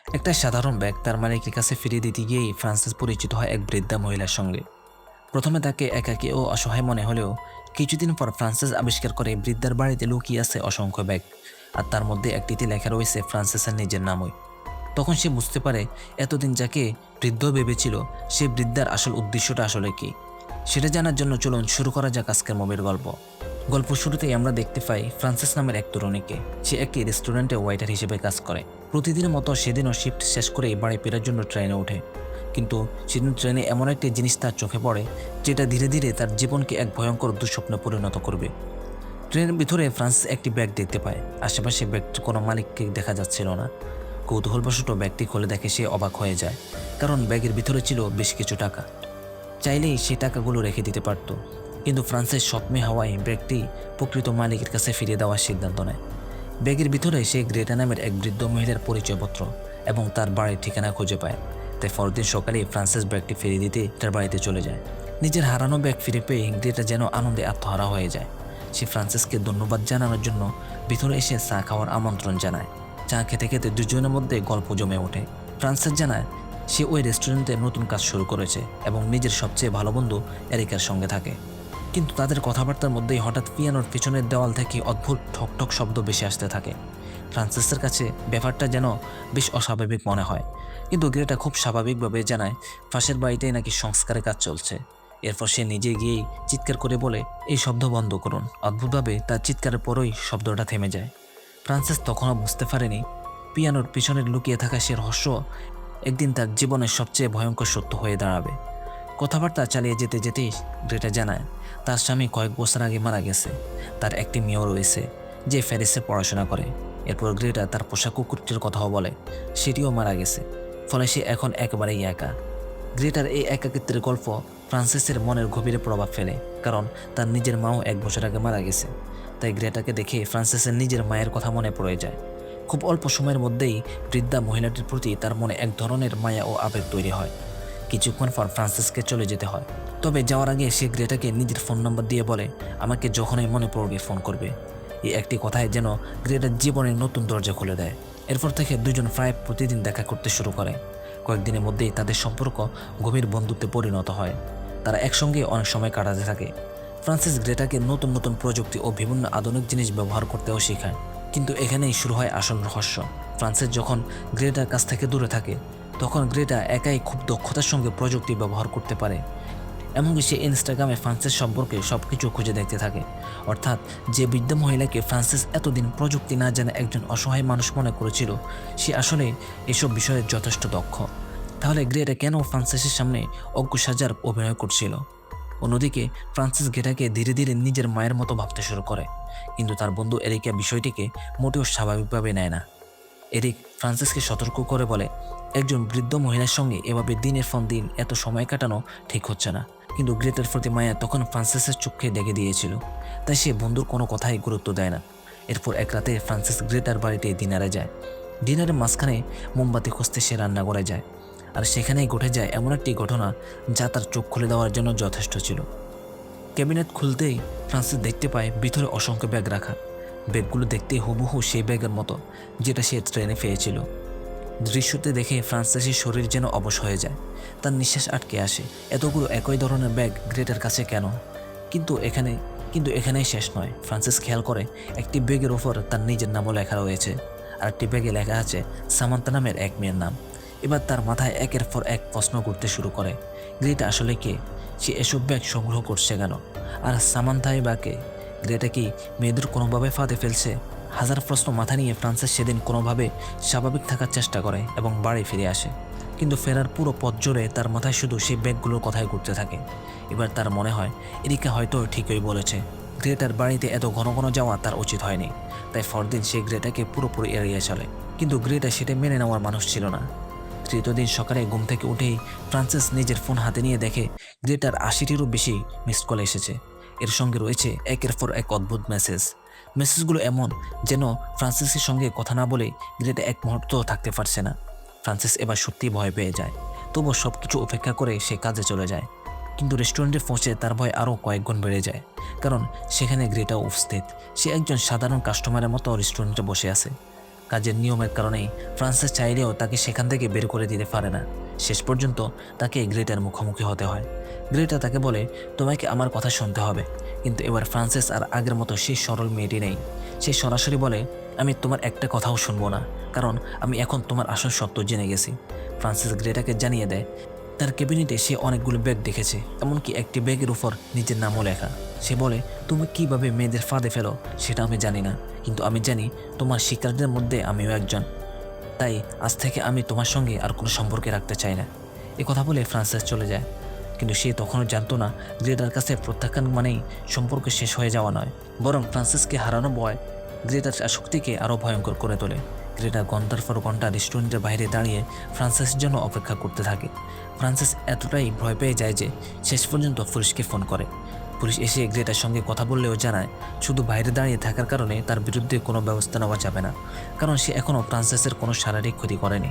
একটা সাধারণ ব্যাগ তার মালিকের কাছে ফিরিয়ে দিতে গিয়েই ফ্রান্সিস পরিচিত হয় এক বৃদ্ধা মহিলার সঙ্গে। প্রথমে তাকে একাকী ও অসহায় মনে হলেও কিছুদিন পর ফ্রান্সিস আবিষ্কার করে বৃদ্ধার বাড়িতে লুকিয়ে আছে অসংখ্য ব্যাগ, আর তার মধ্যে একটিতে লেখা রয়েছে ফ্রান্সিসের নিজের নামই। তখন সে বুঝতে পারে এতদিন যাকে বৃদ্ধ ভেবেছিল সে বৃদ্ধার আসল উদ্দেশ্যটা আসলে কি। সেটা জানার জন্য চলুন শুরু করা যাক আজকের মুভির গল্প। গল্প শুরুতেই আমরা দেখতে পাই ফ্রান্সিস নামের এক তরুণীকে। সে একটি রেস্টুরেন্টে ওয়েটার হিসেবে কাজ করে। প্রতিদিনের মতো সেদিনও শিফট শেষ করে বাড়ি ফেরার জন্য ট্রেনে ওঠে। কিন্তু সেদিন ট্রেনে এমন একটি জিনিস তার চোখে পড়ে যেটা ধীরে ধীরে তার জীবনকে এক ভয়ঙ্কর দুঃস্বপ্নে পরিণত করবে। ট্রেনের ভিতরে ফ্রান্সিস একটি ব্যাগ দেখতে পায়। আশেপাশে ব্যাগটির কোনো মালিককে দেখা যাচ্ছিল না। কৌতূহলবশত ব্যাগটি খুলে দেখে সে অবাক হয়ে যায়, কারণ ব্যাগের ভিতরে ছিল বেশ কিছু টাকা। চাইলেই সে টাকাগুলো রেখে দিতে পারত, কিন্তু ফ্রান্সের স্বপ্নে হওয়ায় ব্যাগটি প্রকৃত মালিকের কাছে ফিরিয়ে দেওয়ার সিদ্ধান্ত নেয়। ব্যাগের ভিতরে সে গ্রেটা নামের এক বৃদ্ধ মহিলার পরিচয়পত্র এবং তার বাড়ির ঠিকানা খুঁজে পায়। তাই পরদিন সকালে ফ্রান্সিস ব্যাগটি ফিরিয়ে দিতে তার বাড়িতে চলে যায়। নিজের হারানো ব্যাগ ফিরে পেয়ে গ্রেটা যেন আনন্দে আত্মহারা হয়ে যায়। সে ফ্রান্সিসকে ধন্যবাদ জানানোর জন্য ভিতরে এসে চা খাওয়ার আমন্ত্রণ জানায়। চা খেতে খেতে দুজনের মধ্যে গল্প জমে ওঠে। ফ্রান্সিস জানায় সে ওই রেস্টুরেন্টে নতুন কাজ শুরু করেছে এবং নিজের সবচেয়ে ভালো বন্ধু এরিকার সঙ্গে থাকে। কিন্তু তাদের কথাবার্তার মধ্যেই হঠাৎ পিয়ানোর পিছনের দেওয়াল থেকে অদ্ভুত ঠকঠক শব্দ ভেসে আসতে থাকে। ফ্রান্সিসের কাছে ব্যাপারটা যেন বেশ অস্বাভাবিক মনে হয়, কিন্তু গ্রেটা খুব স্বাভাবিকভাবে জানায় পাশের বাড়িতেই নাকি সংস্কারের কাজ চলছে। এরপর সে নিজে গিয়েই চিৎকার করে বলে, এই শব্দ বন্ধ করুন। অদ্ভুতভাবে তার চিৎকারের পরই শব্দটা থেমে যায়। ফ্রান্সিস তখনও বুঝতে পারেনি পিয়ানোর পিছনে লুকিয়ে থাকা সে রহস্য একদিন তার জীবনের সবচেয়ে ভয়ঙ্কর সত্য হয়ে দাঁড়াবে। কথাবার্তা চালিয়ে যেতে যেতেই গ্রেটা জানায় তার স্বামী কয়েক বছর আগে মারা গেছে। তার একটি মেয়েও রয়েছে যে প্যারিসে পড়াশোনা করে। এরপর গ্রেটা তার পোষা কুকুরটির কথাও বলে, সেটিও মারা গেছে। ফলে সে এখন একেবারেই একা। গ্রেটার এই একাকিত্বের গল্প ফ্রান্সিসের মনের গভীরে প্রভাব ফেলে, কারণ তার নিজের মাও 1 বছর আগে মারা গেছে। তাই গ্রেটাকে দেখে ফ্রান্সিসের নিজের মায়ের কথা মনে পড়ে যায়। খুব অল্প সময়ের মধ্যেই বৃদ্ধা মহিলাটির প্রতি তার মনে এক ধরনের মায়া ও আবেগ তৈরি হয়। কিছুক্ষণ পর ফ্রান্সিসকে চলে যেতে হয়, তবে যাওয়ার আগে সে গ্রেটাকে নিজের ফোন নম্বর দিয়ে বলে, আমাকে যখনই মনে পড়বে ফোন করবে। এই একটি কথায় যেন গ্রেটার জীবনের নতুন দরজা খুলে দেয়। এরপর থেকে দুজন প্রায় প্রতিদিন দেখা করতে শুরু করে। কয়েকদিনের মধ্যেই তাদের সম্পর্ক গভীর বন্ধুত্বে পরিণত হয়। তারা একসঙ্গে অনেক সময় কাটাতে থাকে। ফ্রান্সিস গ্রেটাকে নতুন নতুন প্রযুক্তি ও বিভিন্ন আধুনিক জিনিস ব্যবহার করতেও শেখায়। কিন্তু এখানেই শুরু হয় আসল রহস্য। ফ্রান্সিস যখন গ্রেটার কাছ থেকে দূরে থাকে, তখন গ্রেটা একাই খুব দক্ষতার সঙ্গে প্রযুক্তি ব্যবহার করতে পারে। এমনকি সে ইনস্টাগ্রামে ফ্রান্সিস সম্পর্কে সব কিছু খুঁজে দেখতে থাকে। অর্থাৎ যে বৃদ্ধ মহিলাকে ফ্রান্সিস এতদিন প্রযুক্তি না জানে একজন অসহায় মানুষ মনে করেছিল, সে আসলে এসব বিষয়ে যথেষ্ট দক্ষ। তাহলে গ্রেটা কেন ফ্রান্সিসের সামনে অজ্ঞ সাজার অভিনয় করছিল? অন্যদিকে ফ্রান্সিস গ্রেটাকে ধীরে ধীরে নিজের মায়ের মতো ভাবতে শুরু করে। কিন্তু তার বন্ধু এরিকা বিষয়টিকে মোটেও স্বাভাবিকভাবে নেয় না। এরিক ফ্রান্সিসকে সতর্ক করে বলে, একজন বৃদ্ধ মহিলার সঙ্গে এভাবে দিনের পর দিন এত সময় কাটানো ঠিক হচ্ছে না। কিন্তু গ্রেটার প্রতি মায়া তখন ফ্রান্সিসের চোখে দেখে দিয়েছিল, তাই সে বন্ধুর কোনো কথাই গুরুত্ব দেয় না। এরপর এক রাতে ফ্রান্সিস গ্রেটার বাড়িতে ডিনারে যায়। ডিনারের মাঝখানে মোমবাতি খুঁজতে সে রান্নাঘরে যায়, আর সেখানেই ঘটে যায় এমন একটি ঘটনা যা তার চোখ খুলে দেওয়ার জন্য যথেষ্ট ছিল। ক্যাবিনেট খুলতেই ফ্রান্সিস দেখতে পায় ভিতরে অসংখ্য ব্যাগ রাখা। ব্যাগগুলো দেখতে হুবহু সেই ব্যাগের মতো যেটা সে ট্রেনে পেয়েছিল। দৃশ্যতে দেখে ফ্রান্সিসের শরীর যেন অবশ হয়ে যায়। তার নিঃশ্বাস আটকে আসে। এতগুলো একই ধরনের ব্যাগ গ্রেটার কাছে কেন? কিন্তু এখানেই শেষ নয়। ফ্রান্সিস খেয়াল করে একটি ব্যাগের ওপর তার নিজের নামও লেখা রয়েছে, আর একটি ব্যাগে লেখা আছে সামান্থা নামের এক মেয়ের নাম। এবার তার মাথায় একের পর এক প্রশ্ন ঘুরতে শুরু করে, গ্রেটা আসলে কে? সে এসব ব্যাগ সংগ্রহ করছে কেন? আর সামান্থাই বা কে? গ্রেটা কি মেয়েদের কোনোভাবে ফাঁদে ফেলছে? হাজার প্রশ্ন মাথা নিয়ে ফ্রান্সিস সেদিন কোনোভাবে স্বাভাবিক থাকার চেষ্টা করে এবং বাড়ি ফিরে আসে। কিন্তু ফেরার পুরো পথ জুড়ে তার মাথায় শুধু সেই ব্যাগগুলোর কথাই ঘুরতে থাকে। এবার তার মনে হয় এরিকা হয়তো ঠিকই বলেছে, গ্রেটার বাড়িতে এত ঘন ঘন যাওয়া তার উচিত হয়নি। তাই পরদিন সে গ্রেটাকে পুরোপুরি এড়িয়ে চলে। কিন্তু গ্রেটা সেটা মেনে নেওয়ার মানুষ ছিল না। তৃতীয় দিন সকালে ঘুম থেকে উঠেই ফ্রান্সিস নিজের ফোন হাতে নিয়ে দেখে গ্রেটার 80টিরও বেশি মিসড কল এসেছে। এর সঙ্গে রয়েছে একের পর এক অদ্ভুত মেসেজগুলো এমন যেন ফ্রান্সিসের সঙ্গে কথা না বলে গ্রেটা এক মুহূর্তও থাকতে পারছে না। ফ্রান্সিস এবার সত্যিই ভয় পেয়ে যায়। তবুও সব কিছু উপেক্ষা করে সে কাজে চলে যায়। কিন্তু রেস্টুরেন্টে পৌঁছে তার ভয় আরও কয়েক গুণ বেড়ে যায়, কারণ সেখানে গ্রেটাও উপস্থিত। সে একজন সাধারণ কাস্টমারের মতো রেস্টুরেন্টে বসে আছে। কাজের নিয়মের কারণেই ফ্রান্সিস চাইলেও তাকে সেখান থেকে বের করে দিতে পারে না। শেষ পর্যন্ত তাকে গ্রেটার মুখোমুখি হতে হয়। গ্রেটা তাকে বলে, তোমাকে আমার কথা শুনতে হবে। কিন্তু এবার ফ্রান্সিস আর আগের মতো সেই সরল মেয়েটি নেই। সে সরাসরি বলে, আমি তোমার একটা কথাও শুনবো না, কারণ আমি এখন তোমার আসল সত্য জেনে গেছি। ফ্রান্সিস গ্রেটাকে জানিয়ে দেয় তার ক্যাবিনেটে সে অনেকগুলো ব্যাগ দেখেছে, এমনকি একটি ব্যাগের উপর নিজের নামও লেখা। সে বলে, তুমি কিভাবে মেয়েদের ফাঁদে ফেলো সেটা আমি জানি না, কিন্তু আমি জানি তোমার শিকারদের মধ্যে আমিও একজন। তাই আজ থেকে আমি তোমার সঙ্গে আর কোনো সম্পর্কে রাখতে চাই না। এ কথা বলে ফ্রান্সিস চলে যায়। কিন্তু সে তখনও জানতো না গ্রেটার কাছে প্রত্যাখ্যান মানেই সম্পর্ক শেষ হয়ে যাওয়া নয়, বরং ফ্রান্সিসকে হারানো ভয় গ্রেটার আসক্তিকে আরও ভয়ঙ্কর করে তোলে। গ্রেটা ঘন্টার পর ঘন্টা রেস্টুরেন্টের বাইরে দাঁড়িয়ে ফ্রান্সিসের জন্য অপেক্ষা করতে থাকে। ফ্রান্সিস এতটাই ভয় পেয়ে যায় যে শেষ পর্যন্ত পুলিশকে ফোন করে। পুলিশ এসে গ্রেটার সঙ্গে কথা বললেও জানায় শুধু বাইরে দাঁড়িয়ে থাকার কারণে তার বিরুদ্ধে কোনো ব্যবস্থা নেওয়া যাবে না, কারণ সে এখনও ফ্রান্সিসের কোনো শারীরিক ক্ষতি করেনি।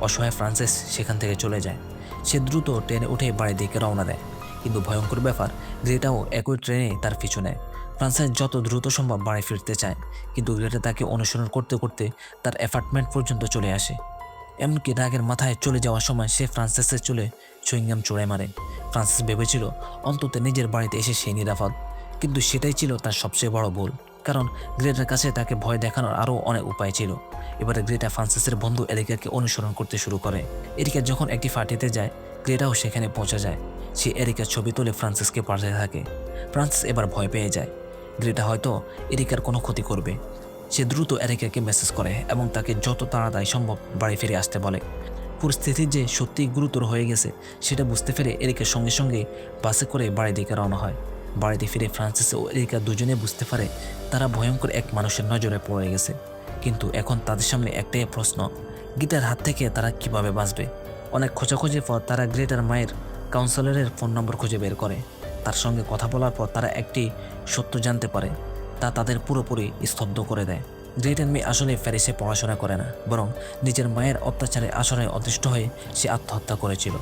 অসহায় ফ্রান্সিস সেখান থেকে চলে যায়। সে দ্রুত ট্রেনে উঠে বাড়ির দিকে রওনা দেয়। কিন্তু ভয়ঙ্কর ব্যাপার, গ্রেটাও একই ট্রেনে তার পিছু নেয়। ফ্রান্সিস যত দ্রুত সম্ভব বাড়ি ফিরতে চায়, কিন্তু গ্রেটা তাকে অনুসরণ করতে করতে তার অ্যাপার্টমেন্ট পর্যন্ত চলে আসে। এমনকি রাগের মাথায় চলে যাওয়ার সময় সে ফ্রান্সিসের চুলে চুইংগাম চড়ে মারে। ফ্রান্সিস ভেবেছিল অন্তত নিজের বাড়িতে এসে সে নিরাপদ, কিন্তু সেটাই ছিল তার সবচেয়ে বড় ভুল, কারণ গ্রেটার কাছে তাকে ভয় দেখানোর আরও অনেক উপায় ছিল। এবারে গ্রেটা ফ্রান্সিসের বন্ধু এরিকাকে অনুসরণ করতে শুরু করে। এরিকা যখন একটি পার্টিতে যায়, গ্রেটাও সেখানে পৌঁছে যায়। সে এরিকার ছবি তুলে ফ্রান্সিসকে পাঠাতে থাকে। ফ্রান্সিস এবার ভয় পেয়ে যায়, গ্রেটা হয়তো এরিকার কোনো ক্ষতি করবে। সে দ্রুত এরিকাকে মেসেজ করে এবং তাকে যত তাড়াতাড়ি সম্ভব বাড়ি ফিরে আসতে বলে। পরিস্থিতি যে সত্যিই গুরুতর হয়ে গেছে সেটা বুঝতে পেরে এরিকার সঙ্গে সঙ্গে বাসে করে বাড়ির দিকে রওনা হয়। বাড়িতে ফিরে ফ্রান্সিস ও এরিকা দুজনে বুঝতে পারে তারা ভয়ঙ্কর এক মানুষের নজরে পড়ে গেছে। কিন্তু এখন তাদের সামনে একটাই প্রশ্ন, গ্রেটার হাত থেকে তারা কিভাবে বাঁচবে? অনেক খোঁজাখুঁজির পর তারা গ্রেটার মায়ের কাউন্সিলরের ফোন নম্বর খুঁজে বের করে। তার সঙ্গে কথা বলার পর তারা একটি সত্য জানতে পারে, তা তাদের পুরোপুরি স্তব্ধ করে দেয়। গ্রেটার মেয়ে আসলে প্যারিসে পড়াশোনা করে না, বরং নিজের মায়ের অত্যাচারে আসরে অতিষ্ঠ হয়ে সে আত্মহত্যা করেছিল।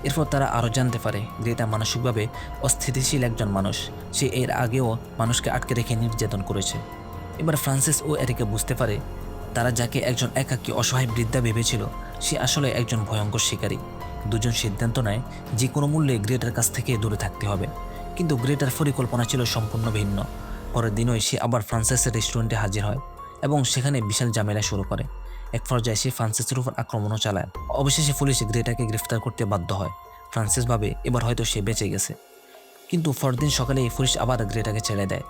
এরপর তারা আরও জানতে পারে গ্রেটা মানসিকভাবে অস্থিতিশীল একজন মানুষ। সে এর আগেও মানুষকে আটকে রেখে নির্যাতন করেছে। এবার ফ্রান্সিস ও এরিকা বুঝতে পারে তারা যাকে একজন একাকী অসহায় বৃদ্ধা ভেবেছিল সে আসলে একজন ভয়ঙ্কর শিকারী। দুজন সিদ্ধান্ত নেয় যে কোনো মূল্যে গ্রেটার কাছ থেকে দূরে থাকতে হবে। কিন্তু গ্রেটার পরিকল্পনা ছিল সম্পূর্ণ ভিন্ন। পরের দিনই সে আবার ফ্রান্সিসের রেস্টুরেন্টে হাজির হয় এবং সেখানে বিশাল ঝামেলা শুরু করে। এক পর্যায়ে সে ফ্রান্সিসের উপর আক্রমণও চালায়। অবশেষে পুলিশ গ্রেটাকে গ্রেফতার করতে বাধ্য হয়। ফ্রান্সিস ভাবে এবার হয়তো সে বেঁচে গেছে, কিন্তু পরদিন সকালে পুলিশ আবার গ্রেটাকে ছেড়ে দেয়।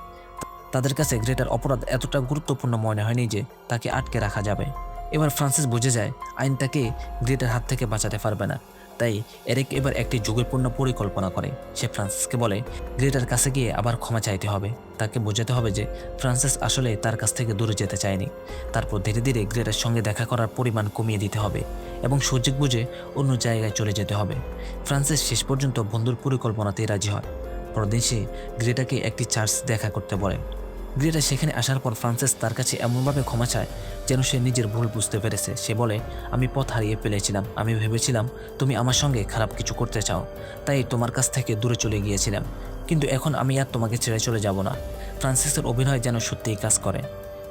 তাদের কাছে গ্রেটার অপরাধ এতটা গুরুত্বপূর্ণ মনে হয়নি যে তাকে আটকে রাখা যাবে। এবার ফ্রান্সিস বুঝে যায় আইন তাকে গ্রেটার হাত থেকে বাঁচাতে পারবে না। তাই এরিক এবার একটি যুগলপূর্ণ পরিকল্পনা করে। সে ফ্রান্সিসকে বলে গ্রেটার কাছে গিয়ে আবার ক্ষমা চাইতে হবে। তাকে বোঝাতে হবে যে ফ্রান্সিস আসলে তার কাছ থেকে দূরে যেতে চায়নি। তারপর ধীরে ধীরে গ্রেটার সঙ্গে দেখা করার পরিমাণ কমিয়ে দিতে হবে এবং সুযোগ বুঝে অন্য জায়গায় চলে যেতে হবে। ফ্রান্সিস শেষ পর্যন্ত বন্ধুর পরিকল্পনাতেই রাজি হয়। পরদিন সে গ্রেটাকে একটি চার্চ দেখা করতে বলে। গ্রেটা সেখানে আসার পর ফ্রান্সিস তার কাছে এমনভাবে ক্ষমা চায় যেন সে নিজের ভুল বুঝতে পেরেছে। সে বলে, আমি পথ হারিয়ে ফেলেছিলাম। আমি ভেবেছিলাম তুমি আমার সঙ্গে খারাপ কিছু করতে চাও, তাই তোমার কাছ থেকে দূরে চলে গিয়েছিলাম। কিন্তু এখন আমি আর তোমাকে ছেড়ে চলে যাব না। ফ্রান্সিসের অভিনয় যেন সত্যিই কাজ করে।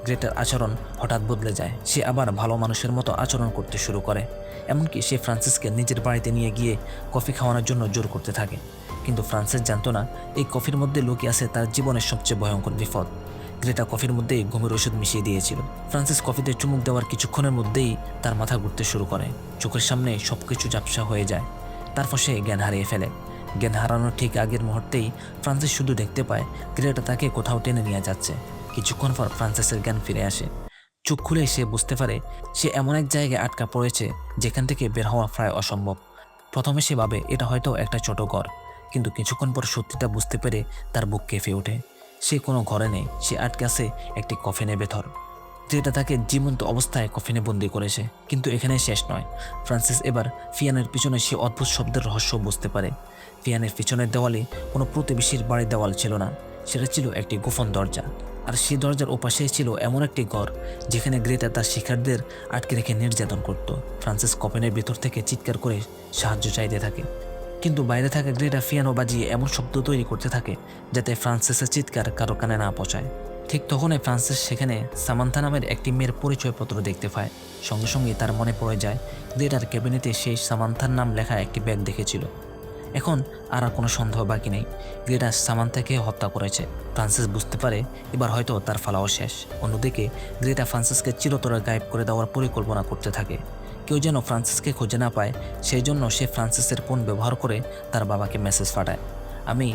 গ্রেটার আচরণ হঠাৎ বদলে যায়। সে আবার ভালো মানুষের মতো আচরণ করতে শুরু করে। এমনকি সে ফ্রান্সিসকে নিজের বাড়িতে নিয়ে গিয়ে কফি খাওয়ানোর জন্য জোর করতে থাকে। কিন্তু ফ্রান্সিস জানতো না এই কফির মধ্যে লুকিয়ে আছে তার জীবনের সবচেয়ে ভয়ঙ্কর বিপদ। গ্রেটা কফির মধ্যেই ঘুমের ওষুধ মিশিয়ে দিয়েছিল। ফ্রান্সিস কফিতে চুমুক দেওয়ার কিছুক্ষণের মধ্যেই তার মাথা ঘুরতে শুরু করে। চোখের সামনে সবকিছু ঝাপসা হয়ে যায়। তারপর সে জ্ঞান হারিয়ে ফেলে। জ্ঞান হারানোর ঠিক আগের মুহূর্তেই ফ্রান্সিস শুধু দেখতে পায় গ্রেটা তাকে কোথাও টেনে নিয়ে যাচ্ছে। কিছুক্ষণ পর ফ্রান্সিসের জ্ঞান ফিরে আসে। চোখ খুলে সে বুঝতে পারে সে এমন এক জায়গায় আটকা পড়েছে যেখান থেকে বের হওয়া প্রায় অসম্ভব। প্রথমে সে ভাবে এটা হয়তো একটা ছোট ঘর, কিন্তু কিছুক্ষণ পর সত্যিটা বুঝতে পেরে তার বুক কেঁপে ওঠে। সে কোনো ঘরে নেই, সে আটকে আছে একটি কফিনের ভেতর, যেটা তাকে জীবন্ত অবস্থায় কফিনে বন্দি করেছে। কিন্তু এখানে শেষ নয়। ফ্রান্সিস এবার ফিয়ানের পিছনে সে অদ্ভুত শব্দের রহস্য বুঝতে পারে। ফিয়ানের পিছনের দেওয়ালে কোনো প্রতিবেশীর বাড়ির দেওয়াল ছিল না, সেটা ছিল একটি গোপন দরজা। আর সেই দরজার ওপাশেই ছিল এমন একটি ঘর যেখানে গ্রেটা তার শিকারদের আটকে রেখে নির্যাতন করত। ফ্রান্সিস কফিনের ভেতর থেকে চিৎকার করে সাহায্য চাইতে থাকে, কিন্তু বাইরে থাকা গ্রেটা পিয়ানো বাজিয়ে এমন শব্দ তৈরি করতে থাকে যাতে ফ্রান্সিসের চিৎকার কারো কানে না পৌঁছায়। ঠিক তখনই ফ্রান্সিস সেখানে সামান্থা নামের একটি মেয়ের পরিচয়পত্র দেখতে পায়। সঙ্গে সঙ্গে তার মনে পড়ে যায় গ্রেটার ক্যাবিনেটে সেই সামান্থার নাম লেখা একটি ব্যাগ দেখেছিল। এখন আর কোনো সন্দেহ বাকি নেই, গ্রেটা সামান্থাকে হত্যা করেছে। ফ্রান্সিস বুঝতে পারে এবার হয়তো তার ফালাও শেষ। অন্যদিকে গ্রেটা ফ্রান্সিসকে চিরতরে গায়েব করে দেওয়ার পরিকল্পনা করতে থাকে। কেউ যেন ফ্রান্সিসকে খুঁজে না পায়, সেই জন্য সে ফ্রান্সিসের ফোন ব্যবহার করে তার বাবাকে মেসেজ পাঠায়, আমি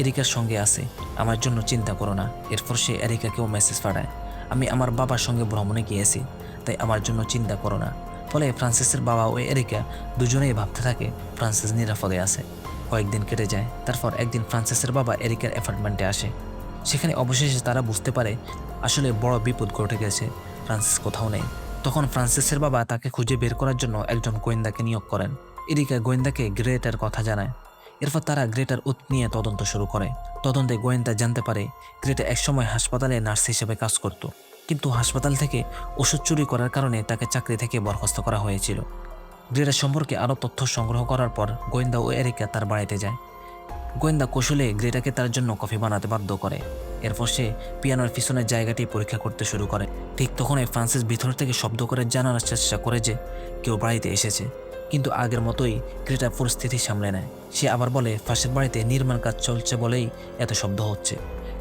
এরিকার সঙ্গে আছি, আমার জন্য চিন্তা করো না। এরপর সে এরিকাকেও মেসেজ পাঠায়, আমি আমার বাবার সঙ্গে ভ্রমণে গিয়েছি, তাই আমার জন্য চিন্তা করো না। ফলে ফ্রান্সিসের বাবা ও এরিকা দুজনেই ভাবতে থাকে ফ্রান্সিস নিরাপদে আছে। কয়েকদিন কেটে যায়। তারপর একদিন ফ্রান্সিসের বাবা এরিকার অ্যাপার্টমেন্টে আসে। সেখানে অবশেষে তারা বুঝতে পারে আসলে বড় বিপদ ঘটে গেছে, ফ্রান্সিস কোথাও নেই। তখন ফ্রান্সিসের বাবা তাকে খুঁজে বের করার জন্য একজন গোয়েন্দাকে নিয়োগ করেন। এরিকা গোয়েন্দাকে গ্রেটার কথা জানায়। এরপর তারা গ্রেটার নিয়ে তদন্ত শুরু করে। তদন্তে গোয়েন্দা জানতে পারে গ্রেটা একসময় হাসপাতালে নার্স হিসেবে কাজ করত, কিন্তু হাসপাতাল থেকে ওষুধ চুরি করার কারণে তাকে চাকরি থেকে বরখাস্ত করা হয়েছিল। গ্রেটা সম্পর্কে আরও তথ্য সংগ্রহ করার পর গোয়েন্দা ও এরিকা তার বাড়িতে যায়। গোয়েন্দা কৌশলে গ্রেটাকে তার জন্য কফি বানাতে বাধ্য করে। এরপর সে পিয়ানোর পিছনের জায়গাটি পরীক্ষা করতে শুরু করে। ঠিক তখনই ফ্রান্সিস ভিতর থেকে শব্দ করে জানার চেষ্টা করে যে কেউ বাড়িতে এসেছে, কিন্তু আগের মতোই গ্রেটা পরিস্থিতি সামলে নেয়। সে আবার বলে পাশের বাড়িতে নির্মাণ কাজ চলছে বলেই এত শব্দ হচ্ছে।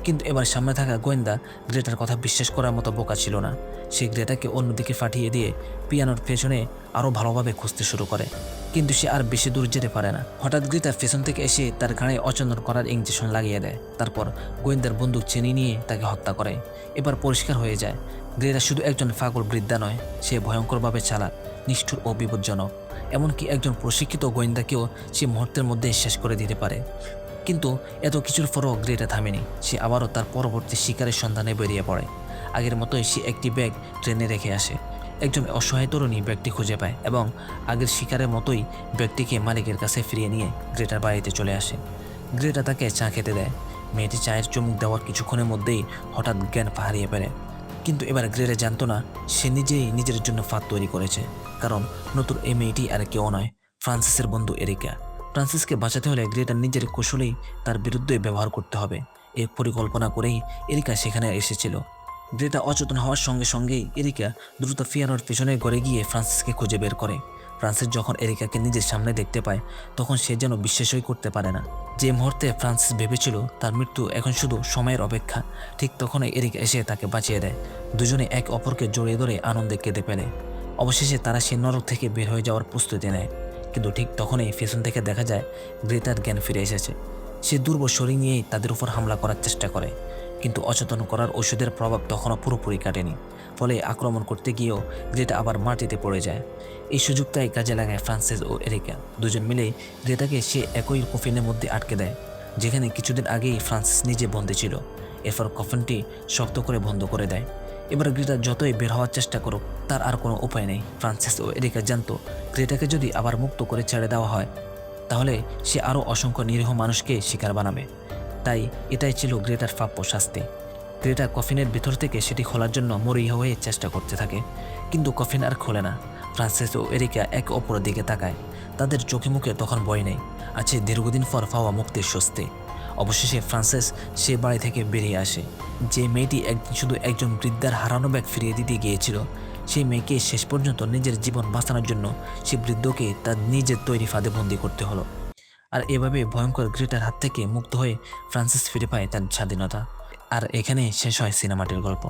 কিন্তু এবার সামনে থাকা গোয়েন্দা গ্রেটার কথা বিশ্বাস করার মতো বোকা ছিল না। সে গ্রেটাকে অন্যদিকে পাঠিয়ে দিয়ে পিয়ানোর পেছনে আরও ভালোভাবে খুঁজতে শুরু করে, কিন্তু সে আর বেশি দূর যেতে পারে না। হঠাৎ গ্রেটা পেছন থেকে এসে তার ঘাড়ে অচন্দন করার ইঞ্জেকশন লাগিয়ে দেয়। তারপর গোয়েন্দার বন্দুক চিনি নিয়ে তাকে হত্যা করে। এবার পরিষ্কার হয়ে যায় গ্রেটা শুধু একজন পাগল বৃদ্ধা নয়, সে ভয়ঙ্করভাবে চালাক, নিষ্ঠুর ও বিপজ্জনক। এমনকি একজন প্রশিক্ষিত গোয়েন্দাকেও সে মুহূর্তের মধ্যে শেষ করে দিতে পারে। কিন্তু এত কিছুর পরও গ্রেটা থামেনি। সে আবারও তার পরবর্তী শিকারের সন্ধানে বেরিয়ে পড়ে। আগের মতোই সে একটি ব্যাগ ট্রেনে রেখে আসে। একজন অসহায় তরুণী ব্যাগটি খুঁজে পায় এবং আগের শিকারের মতোই ব্যাগটিকে মালিকের কাছে ফিরিয়ে নিয়ে গ্রেটার বাড়িতে চলে আসে। গ্রেটা তাকে চা খেতে দেয়। মেয়েটি চায়ের চুমুক দেওয়ার কিছুক্ষণের মধ্যেই হঠাৎ জ্ঞান হারিয়ে ফেলে। কিন্তু এবার গ্রেটা জানতো না সে নিজেই নিজের জন্য ফাঁদ তৈরি করেছে, কারণ নতুন এই মেয়েটি আর কেউ নয়, ফ্রান্সিসের বন্ধু এরিকা। ফ্রান্সিসকে বাঁচাতে হলে গ্রেটার নিজের কৌশলেই তার বিরুদ্ধে ব্যবহার করতে হবে। এই পরিকল্পনা করেই এরিকা সেখানে এসেছিল। গ্রেটা অচেতন হওয়ার সঙ্গে সঙ্গেই এরিকা দ্রুত পিয়ানোর পেছনে ঘরে গিয়ে ফ্রান্সিসকে খুঁজে বের করে। ফ্রান্সিস যখন এরিকাকে নিজের সামনে দেখতে পায় তখন সে যেন বিশ্বাসই করতে পারে না। যে মুহূর্তে ফ্রান্সিস ভেবেছিল তার মৃত্যু এখন শুধু সময়ের অপেক্ষা, ঠিক তখনই এরিকা এসে তাকে বাঁচিয়ে দেয়। দুজনে এক অপরকে জড়িয়ে ধরে আনন্দে কেঁদে ফেলে। অবশেষে তারা সে নরক থেকে বের হয়ে যাওয়ার প্রস্তুতি নেয়। কিন্তু ঠিক তখনই পেছন থেকে দেখা যায় গ্রেটার জ্ঞান ফিরে এসেছে। সে দুর্বল শরীর নিয়েই তাদের উপর হামলা করার চেষ্টা করে, কিন্তু অচেতন করার ওষুধের প্রভাব তখনও পুরোপুরি কাটেনি। ফলে আক্রমণ করতে গিয়েও গ্রেটা আবার মাটিতে পড়ে যায়। এই সুযোগটাই কাজে লাগায় ফ্রান্সিস ও এরিকা। দুজন মিলেই গ্রেটাকে সে একই কফিনের মধ্যে আটকে দেয়, যেখানে কিছুদিন আগেই ফ্রান্সিস নিজে বন্দী ছিল। এরপর কফিনটি শক্ত করে বন্ধ করে দেয়। এবার গ্রেটা যতই বের হওয়ার চেষ্টা করুক তার আর কোনো উপায় নেই। ফ্রান্সিস ও এরিকা জানতো গ্রেটাকে যদি আবার মুক্ত করে ছেড়ে দেওয়া হয় তাহলে সে আরও অসংখ্য নিরীহ মানুষকে শিকার বানাবে। তাই এটাই ছিল গ্রেটার প্রাপ্য শাস্তি। গ্রেটা কফিনের ভিতর থেকে সেটি খোলার জন্য মরিয়া হয়ে চেষ্টা করতে থাকে, কিন্তু কফিন আর খোলে না। ফ্রান্সিস ও এরিকা এক অপরের দিকে তাকায়। তাদের চোখে মুখে তখন ভয় নেই, আছে দীর্ঘদিন পর পাওয়া মুক্তির স্বস্তি। অবশেষে ফ্রান্সিস সে বাড়ি থেকে বেরিয়ে আসে। যে মেয়েটি একদিন শুধু একজন বৃদ্ধার হারানো ব্যাগ ফিরিয়ে দিতে গিয়েছিল, সেই মেয়েকে শেষ পর্যন্ত নিজের জীবন বাঁচানোর জন্য সে বৃদ্ধকে তার নিজের তৈরি ফাঁদে বন্দি করতে হলো। আর এভাবে ভয়ঙ্কর গ্রেটার হাত থেকে মুক্ত হয়ে ফ্রান্সিস ফিরে পায় তার স্বাধীনতা। আর এখানে শেষ হয় সিনেমাটির গল্প।